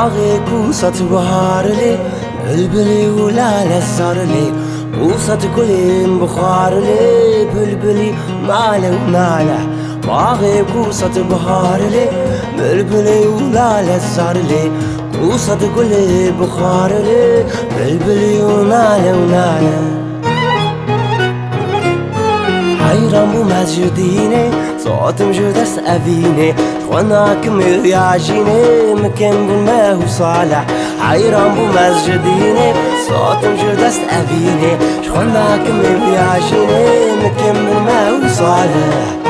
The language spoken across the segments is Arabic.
باغي كوسة بهار لي بلبلي ولا لزار لي كوسة كلين بخار لي بلبلي ماله وماله باغي كوسة بهار لي بلبلي ولا لزار لي كوسة كلين بخار لي بلبلي وماله وماله حيران بو مجديني صوت مجدس أبيني وانا كمل يعجيني مكان بالماء وصالح حيران بو مجديني صوت مجدس أبيني وانا كمل يعجيني مكان بالماء وصالح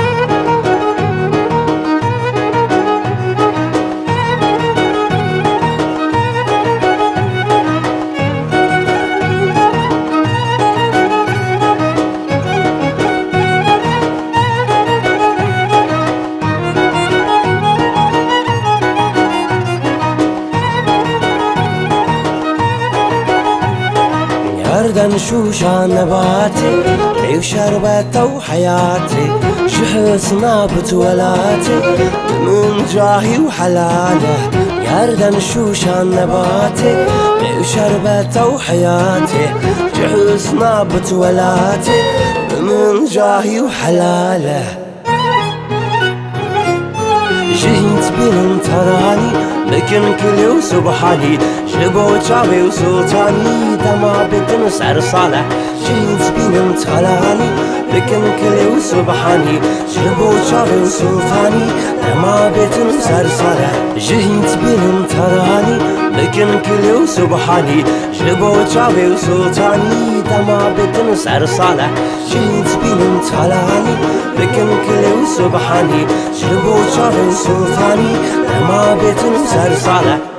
أردن شوشان نباتي عيو شربته وحياتي شحس نابت ولاتي من جاهي وحلاله يردن شوشان نباتي عيو شربته وحياتي شحس نابت ولاتي من جاهي وحلاله جهنت بين تراني لكن كل وسبحاني جبو شعبي وسلطاني دما بيتن سعر صالح جهنت بين تراني لكن كل وسبحاني جبو شعبي وسلطاني دما بيتن سعر صالح جهنت بين تراني لكن كل وسبحاني جبو شعبي وسلطاني دما بيتن سعر صالح جهنت بين تراني لكن كل وسبحاني جبو شعبي وسلطاني دما بيتن سعر صالح